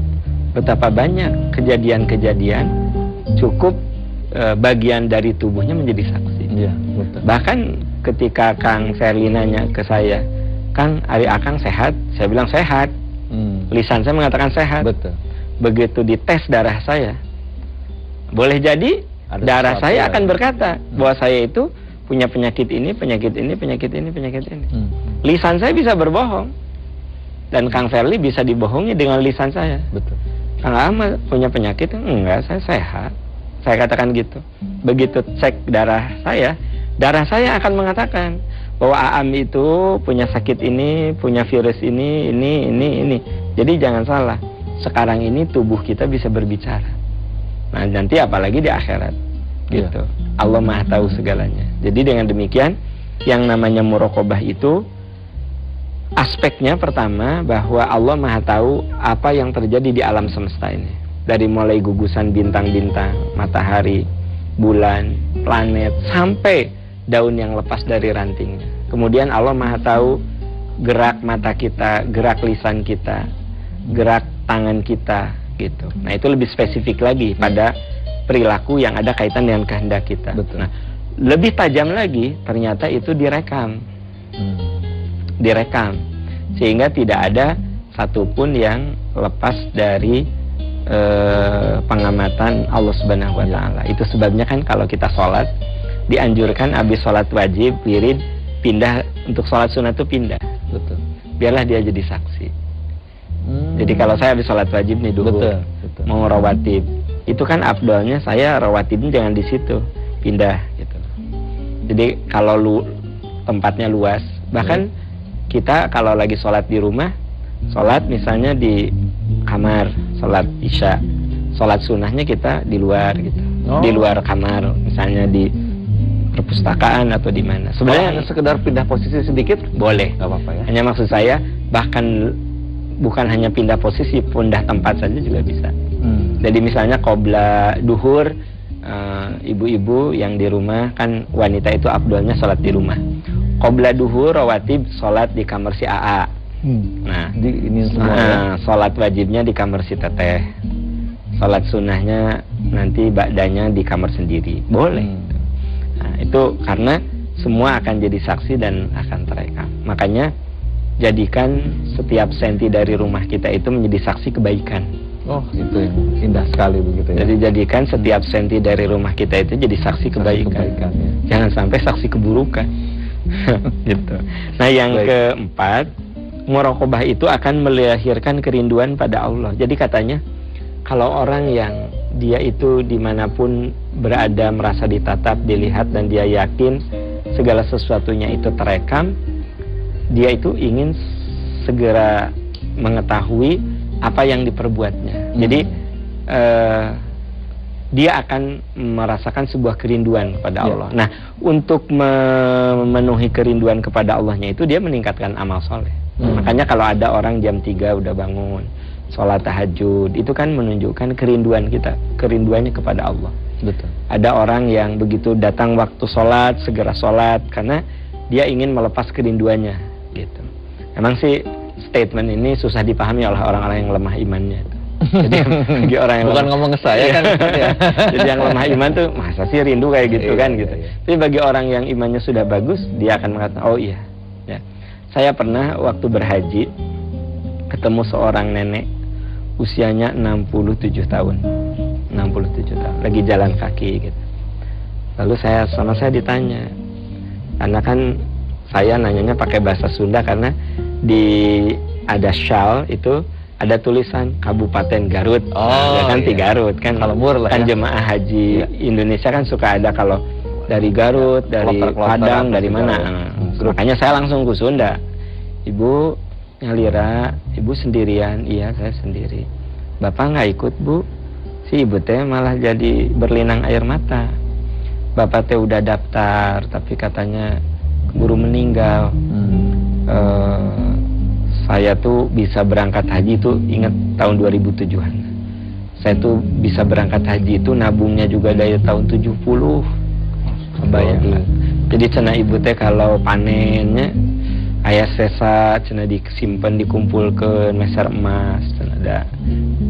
betapa banyak kejadian-kejadian cukup bagian dari tubuhnya menjadi saksi. Iya, betul. Bahkan ketika Kang Ferli nanya ke saya, Kang, Ari Akang sehat? Saya bilang sehat. Lisan saya mengatakan sehat. Betul. Begitu dites darah saya, boleh jadi Ada darah sesuatu saya ya. akan berkata bahwa saya itu punya penyakit ini, penyakit ini, penyakit ini, penyakit ini. Lisan saya bisa berbohong, dan Kang Ferli bisa dibohongi dengan lisan saya. Betul. Kang Ahmad punya penyakit? Enggak, saya sehat. Saya katakan gitu. Begitu cek darah saya akan mengatakan bahwa Aam itu punya sakit ini, punya virus ini. Jadi jangan salah. Sekarang ini tubuh kita bisa berbicara. Nah, nanti apalagi di akhirat. Gitu. Allah Maha tahu segalanya. Jadi dengan demikian, yang namanya muraqabah itu aspeknya pertama bahwa Allah Maha tahu apa yang terjadi di alam semesta ini. Dari mulai gugusan bintang-bintang, matahari, bulan, planet, sampai daun yang lepas dari rantingnya. Kemudian Allah Maha tahu gerak mata kita, gerak lisan kita, gerak tangan kita, gitu. Nah, itu lebih spesifik lagi pada perilaku yang ada kaitan dengan kehendak kita. Betul. Nah, lebih tajam lagi, ternyata itu direkam. Direkam. Sehingga tidak ada satupun yang lepas dari pengamatan Allah Subhanahu wa Ta'ala. Itu sebabnya kan kalau kita sholat, dianjurkan habis sholat wajib, wirid, pindah untuk sholat sunat itu pindah. Betul. Biarlah dia jadi saksi. Jadi kalau saya habis sholat wajib nih dulu, Betul. mau rawatib, itu kan afdolnya saya rawatibnya jangan di situ, pindah gitu. Jadi kalau tempatnya luas, bahkan kita kalau lagi sholat di rumah, sholat misalnya di kamar, sholat isya, sholat sunnahnya kita di luar gitu, di luar kamar, misalnya di perpustakaan atau di mana. Sebenarnya hanya sekedar pindah posisi sedikit boleh, nggak apa-apa ya. Hanya maksud saya bahkan bukan hanya pindah posisi, pindah tempat saja juga bisa. Jadi misalnya qobla duhur, ibu-ibu yang di rumah kan wanita itu afdolnya sholat di rumah. Qobla duhur rawatib sholat di kamar si AA. Nah, ini semua sholat wajibnya di kamar si teteh. Sholat sunnahnya nanti ba'danya di kamar sendiri. Boleh. Nah, itu karena semua akan jadi saksi dan akan terekam. Makanya jadikan setiap senti dari rumah kita itu menjadi saksi kebaikan. Oh, itu yang indah sekali begitu ya. Jadi jadikan setiap senti dari rumah kita itu jadi saksi kebaikan. Ya. Jangan sampai saksi keburukan. Gitu. Nah, yang keempat, muraqabah itu akan melahirkan kerinduan pada Allah. Jadi katanya kalau orang yang dia itu dimanapun berada merasa ditatap, dilihat, dan dia yakin segala sesuatunya itu terekam, dia itu ingin segera mengetahui apa yang diperbuatnya. Jadi dia akan merasakan sebuah kerinduan kepada Allah. Nah, untuk memenuhi kerinduan kepada Allahnya itu dia meningkatkan amal soleh. Makanya kalau ada orang jam 3 udah bangun sholat tahajud, itu kan menunjukkan kerinduan kita, kerinduannya kepada Allah. Betul. Ada orang yang begitu datang waktu sholat segera sholat karena dia ingin melepas kerinduannya gitu. Emang sih statement ini susah dipahami oleh orang-orang yang lemah imannya. Jadi bagi orang yang bukan ngomong ke saya kan. Jadi yang lemah iman tuh masa sih rindu kayak gitu kan gitu. Tapi bagi orang yang imannya sudah bagus, dia akan mengatakan, oh iya. Ya. Saya pernah waktu berhaji ketemu seorang nenek usianya 67 tahun. 67 tahun, lagi jalan kaki gitu. Lalu saya ditanya, karena kan saya nanyanya pakai bahasa Sunda karena ada shawl itu ada tulisan Kabupaten Garut. Oh, kan di Garut kan. Kalau kan ya. Jemaah haji Indonesia kan suka ada kalau dari Garut, dari Padang, dari mana. Makanya saya langsung ke Sunda. Ibu Nyalira, ibu sendirian? Iya, saya sendiri. Bapak nggak ikut, Bu? Si ibu teh malah jadi berlinang air mata. Bapak teh udah daftar, tapi katanya keburu meninggal. Saya tuh bisa berangkat haji tuh, ingat tahun 2007-an. Saya tuh bisa berangkat haji itu nabungnya juga dari tahun 70. Kebayang. Jadi cenah ibu teh kalau panennya ayah sesa cenah disimpan dikumpul ke meser emas, cenah ada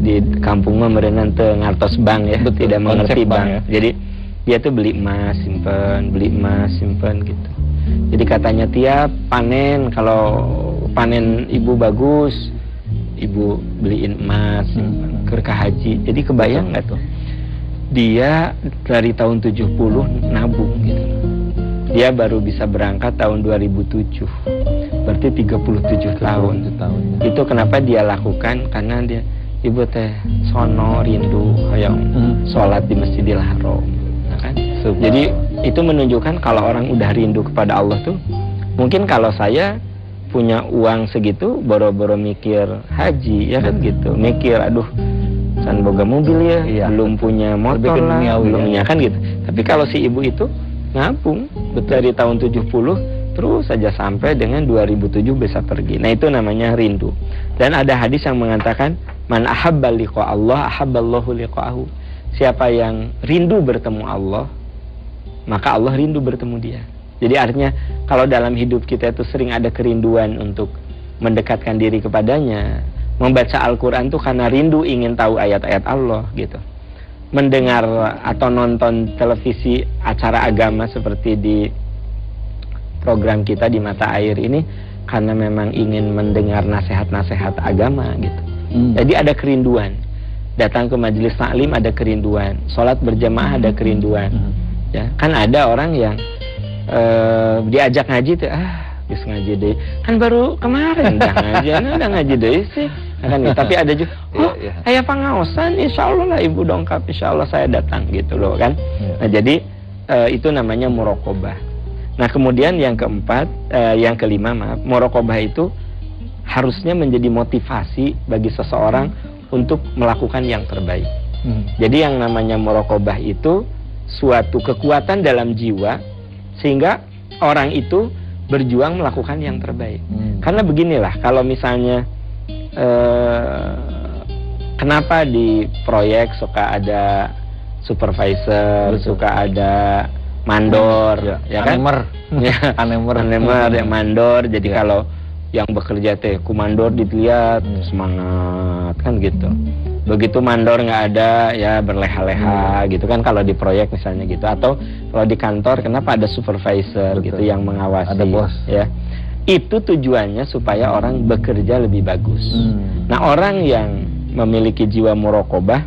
di kampung mah meureunan teu ngartos bank ya. Betul, tidak mengerti bank. Ya. Jadi dia tuh beli emas simpen gitu. Jadi katanya tiap panen, kalau panen ibu bagus, ibu beliin emas ke haji. Jadi kebayang nggak tuh? Dia dari tahun 70 nabung gitu. Dia baru bisa berangkat tahun 2007. Berarti 37 tahun. Itu kenapa dia lakukan? Karena dia ibu teh sono rindu hayang sholat di Masjidil Haram. Nah, kan? Jadi itu menunjukkan kalau orang udah rindu kepada Allah tuh, mungkin kalau saya punya uang segitu boro-boro mikir haji ya kan gitu, mikir aduh can boga mobil ya, belum punya motor lah, belum punya kan gitu. Tapi kalau si ibu itu nabung dari tahun 70 terus saja sampai dengan 2007 bisa pergi. Nah, itu namanya rindu. Dan ada hadis yang mengatakan man ahabba liqa Allah ahabballahu liqa'ahu. Siapa yang rindu bertemu Allah, maka Allah rindu bertemu dia. Jadi artinya kalau dalam hidup kita itu sering ada kerinduan untuk mendekatkan diri kepadanya. Membaca Al-Quran tuh karena rindu ingin tahu ayat-ayat Allah gitu. Mendengar atau nonton televisi acara agama seperti di program kita di Mata Air ini karena memang ingin mendengar nasihat-nasihat agama gitu. Jadi ada kerinduan. Datang ke majelis taklim ada kerinduan. Sholat berjamaah ada kerinduan. Ya, kan ada orang yang diajak ngaji tuh, bisa ngaji deh. Kan baru kemarin udah ngaji deh sih. Kan, tapi ada juga, ayah pangaosan, insya Allah lah ibu dongkap, insya Allah saya datang gitu loh kan. Nah, jadi itu namanya muraqabah. Nah, kemudian yang keempat, yang kelima, maaf, muraqabah itu harusnya menjadi motivasi bagi seseorang untuk melakukan yang terbaik. Jadi yang namanya muraqabah itu suatu kekuatan dalam jiwa sehingga orang itu berjuang melakukan yang terbaik. Karena beginilah, kalau misalnya kenapa di proyek suka ada supervisor, suka ada mandor, ya kan? Anemer yang mandor. Jadi kalau yang bekerja mandor dilihat semangat kan gitu. Begitu mandor nggak ada ya berleha-leha gitu kan kalau di proyek misalnya gitu. Atau kalau di kantor kenapa ada supervisor gitu yang mengawasi, ada bos ya. Itu tujuannya supaya orang bekerja lebih bagus. Nah, orang yang memiliki jiwa muraqabah,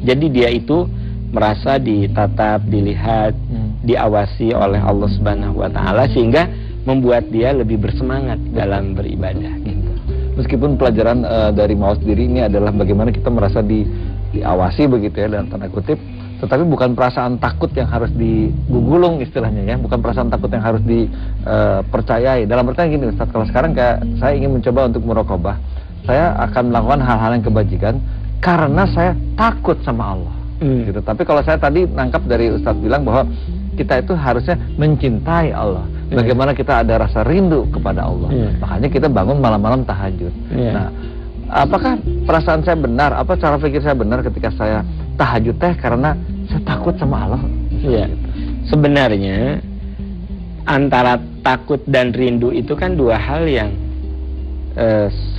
jadi dia itu merasa ditatap, dilihat, diawasi oleh Allah Subhanahu wa taala sehingga membuat dia lebih bersemangat dalam beribadah gitu. Meskipun pelajaran dari Mawas sendiri ini adalah bagaimana kita merasa diawasi begitu ya dalam tanda kutip, tetapi bukan perasaan takut yang harus digugulung istilahnya ya, bukan perasaan takut yang harus dipercayai. Dalam artian gini Ustaz, kalau sekarang kayak saya ingin mencoba untuk muraqabah, saya akan melakukan hal-hal yang kebajikan karena saya takut sama Allah. Gitu. Tapi kalau saya tadi nangkap dari Ustadz bilang bahwa kita itu harusnya mencintai Allah. Bagaimana kita ada rasa rindu kepada Allah. Makanya kita bangun malam-malam tahajud. Nah, apakah perasaan saya benar? Apa cara pikir saya benar ketika saya tahajud karena saya takut sama Allah? Iya. Sebenarnya antara takut dan rindu itu kan dua hal yang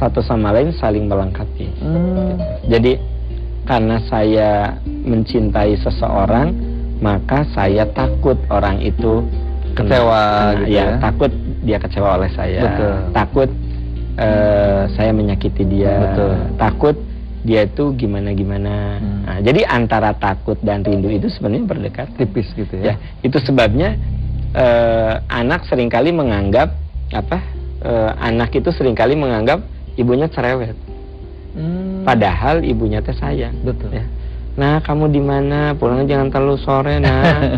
satu sama lain saling melengkapi. Jadi karena saya mencintai seseorang, maka saya takut orang itu kecewa gitu ya. Takut dia kecewa oleh saya. Betul. Takut saya menyakiti dia. Betul. Takut dia itu gimana-gimana. Nah, jadi antara takut dan rindu itu sebenarnya berdekatan. Tipis gitu ya. Itu sebabnya anak seringkali menganggap anak itu seringkali menganggap ibunya cerewet. Padahal ibunya teh sayang. Betul. Ya. Nah, kamu di mana? Pulangnya jangan terlalu sore, nah.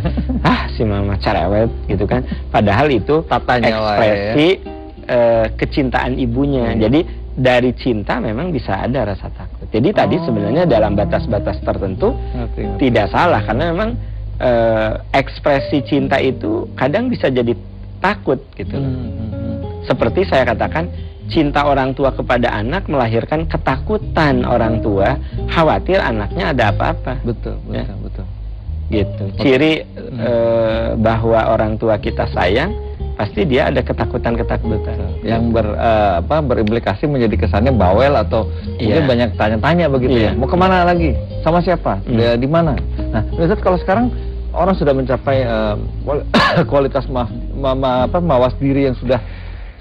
Si mama cerewet gitu kan. Padahal itu tatanya ekspresi kecintaan ibunya. Jadi dari cinta memang bisa ada rasa takut. Jadi tadi sebenarnya dalam batas-batas tertentu tidak salah karena memang ekspresi cinta itu kadang bisa jadi takut gitu. Seperti saya katakan, cinta orang tua kepada anak melahirkan ketakutan orang tua, khawatir anaknya ada apa-apa. Betul. Gitu. Ciri bahwa orang tua kita sayang, pasti dia ada ketakutan-ketakutan. Yang berimplikasi menjadi kesannya bawel atau mungkin banyak tanya-tanya begitu ya. Mau kemana lagi? Sama siapa? Dia di mana? Nah, Ustaz, kalau sekarang orang sudah mencapai kualitas mawas diri yang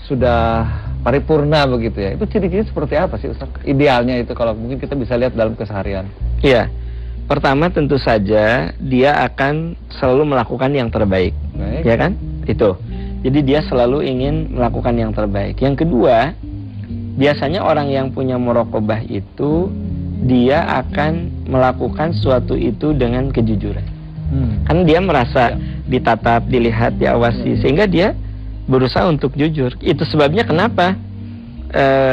sudah paripurna begitu ya. Itu ciri-ciri seperti apa sih Ustaz? Idealnya itu kalau mungkin kita bisa lihat dalam keseharian. Iya. Pertama tentu saja dia akan selalu melakukan yang terbaik. Ya kan? Itu. Jadi dia selalu ingin melakukan yang terbaik. Yang kedua, biasanya orang yang punya muraqabah itu dia akan melakukan suatu itu dengan kejujuran. Kan dia merasa ditatap, dilihat, diawasi sehingga dia berusaha untuk jujur. Itu sebabnya kenapa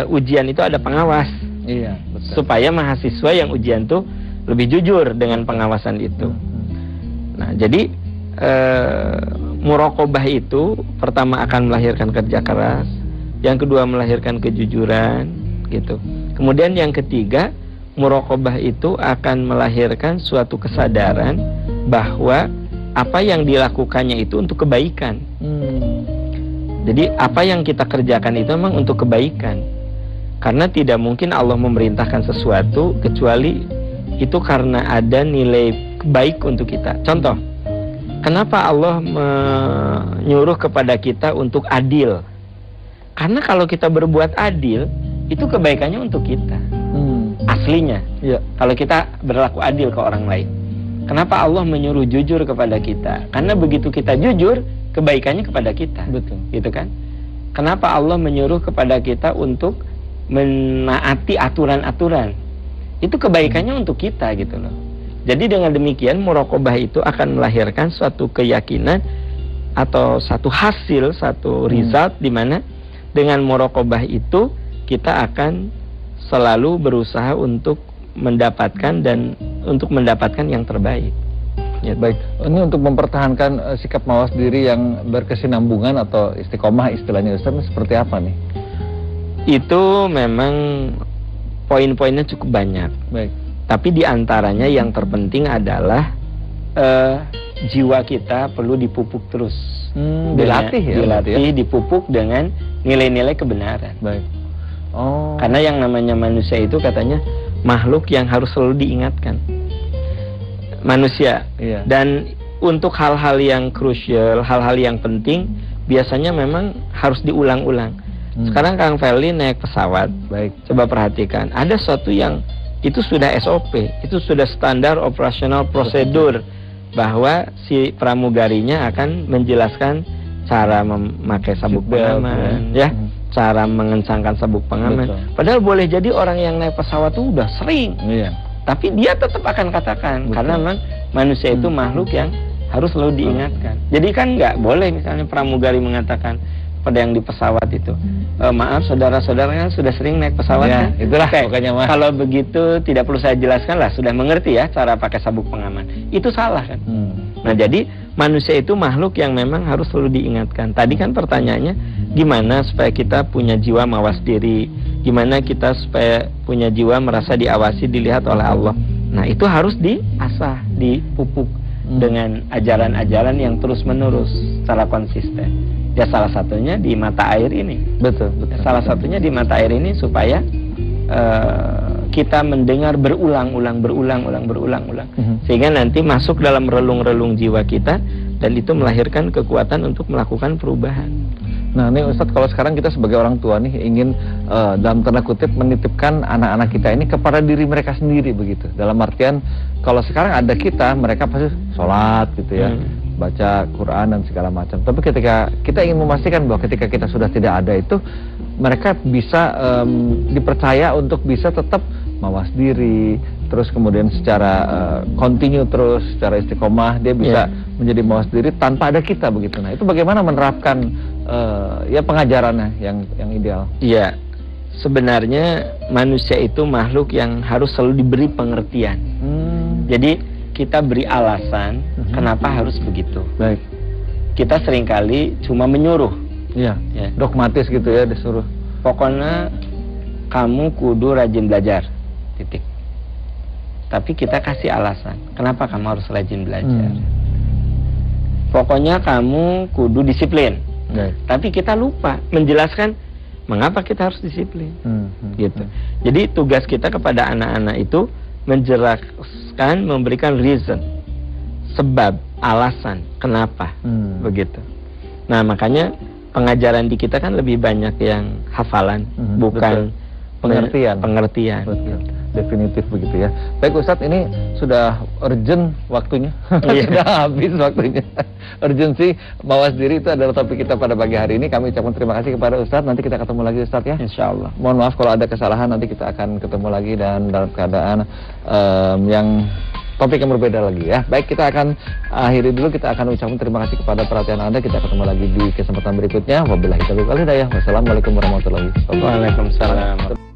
ujian itu ada pengawas. Iya, betul. Supaya mahasiswa yang ujian tuh lebih jujur dengan pengawasan itu. Nah, jadi muraqabah itu pertama akan melahirkan kerja keras, yang kedua melahirkan kejujuran, gitu. Kemudian yang ketiga, muraqabah itu akan melahirkan suatu kesadaran bahwa apa yang dilakukannya itu untuk kebaikan. Jadi apa yang kita kerjakan itu memang untuk kebaikan. Karena tidak mungkin Allah memerintahkan sesuatu kecuali itu karena ada nilai baik untuk kita. Contoh, kenapa Allah menyuruh kepada kita untuk adil? Karena kalau kita berbuat adil, itu kebaikannya untuk kita. Aslinya. Kalau kita berlaku adil ke orang lain. Kenapa Allah menyuruh jujur kepada kita? Karena begitu kita jujur, kebaikannya kepada kita. Betul. Gitu kan? Kenapa Allah menyuruh kepada kita untuk menaati aturan-aturan? Itu kebaikannya untuk kita gitu loh. Jadi dengan demikian muraqabah itu akan melahirkan suatu keyakinan atau satu hasil, satu result di mana dengan muraqabah itu kita akan selalu berusaha untuk mendapatkan yang terbaik. Ya, baik. Ini untuk mempertahankan sikap mawas diri yang berkesinambungan atau istiqomah istilahnya Ustaz, seperti apa nih? Itu memang poin-poinnya cukup banyak. Baik. Tapi diantaranya yang terpenting adalah jiwa kita perlu dipupuk terus. Dilatih ya? Dilatih, dipupuk dengan nilai-nilai kebenaran. Baik. Oh. Karena yang namanya manusia itu katanya makhluk yang harus selalu diingatkan. Manusia. Iya. Dan untuk hal-hal yang krusial, hal-hal yang penting, biasanya memang harus diulang-ulang. Sekarang Kang Feli naik pesawat. Baik. Coba perhatikan, ada sesuatu yang itu sudah SOP, itu sudah standar operasional prosedur, bahwa si pramugarinya akan menjelaskan cara memakai sabuk pengaman, ya, cara mengencangkan sabuk pengaman. Betul. Padahal boleh jadi orang yang naik pesawat itu udah sering, tapi dia tetap akan katakan. Betul. Karena memang manusia itu makhluk yang harus selalu diingatkan. Jadi kan nggak boleh misalnya pramugari mengatakan pada yang di pesawat itu, maaf saudara-saudara sudah sering naik pesawat ya, kan? Itulah pokoknya mah. Kalau begitu tidak perlu saya jelaskan lah, sudah mengerti ya cara pakai sabuk pengaman. Itu salah kan? Nah jadi manusia itu makhluk yang memang harus selalu diingatkan. Tadi kan pertanyaannya, gimana supaya kita punya jiwa mawas diri? Gimana kita supaya punya jiwa merasa diawasi, dilihat oleh Allah? Nah itu harus diasah, dipupuk dengan ajaran-ajaran yang terus-menerus secara konsisten. Ya salah satunya di mata air ini. Betul. Salah satunya di mata air ini supaya kita mendengar berulang-ulang, sehingga nanti masuk dalam relung-relung jiwa kita, dan itu melahirkan kekuatan untuk melakukan perubahan. Nah ini Ustadz, kalau sekarang kita sebagai orang tua nih ingin dalam tanda kutip menitipkan anak-anak kita ini kepada diri mereka sendiri begitu. Dalam artian kalau sekarang ada kita, mereka pasti sholat gitu ya, baca Quran dan segala macam. Tapi ketika kita ingin memastikan bahwa ketika kita sudah tidak ada itu, mereka bisa dipercaya untuk bisa tetap mawas diri, terus kemudian secara continue terus, secara istiqomah dia bisa menjadi mawas diri tanpa ada kita begitu. Nah itu bagaimana menerapkan ya pengajarannya yang ideal? Iya, sebenarnya manusia itu makhluk yang harus selalu diberi pengertian. Jadi kita beri alasan kenapa harus begitu. Baik. Kita seringkali cuma menyuruh. Iya. Dogmatis gitu ya, disuruh. Pokoknya kamu kudu rajin belajar. Titik. Tapi kita kasih alasan kenapa kamu harus rajin belajar. Pokoknya kamu kudu disiplin. Tapi kita lupa menjelaskan mengapa kita harus disiplin. Gitu. Jadi tugas kita kepada anak-anak itu menjelaskan, memberikan reason, sebab, alasan kenapa begitu. Nah makanya pengajaran di kita kan lebih banyak yang hafalan, bukan pengertian. Betul. Definitif begitu ya. Baik Ustadz, ini sudah urgent waktunya. Sudah habis waktunya. Urgensi mawas diri itu adalah topik kita pada pagi hari ini. Kami ucapkan terima kasih kepada Ustadz. Nanti kita ketemu lagi Ustadz ya. Insya Allah. Mohon maaf kalau ada kesalahan, nanti kita akan ketemu lagi dan dalam keadaan yang topik yang berbeda lagi ya. Baik, kita akan akhiri dulu. Kita akan ucapkan terima kasih kepada perhatian Anda. Kita ketemu lagi di kesempatan berikutnya. Wabillahi taufiq wal hidayah. Wassalamualaikum warahmatullahi wabarakatuh. Waalaikumsalam.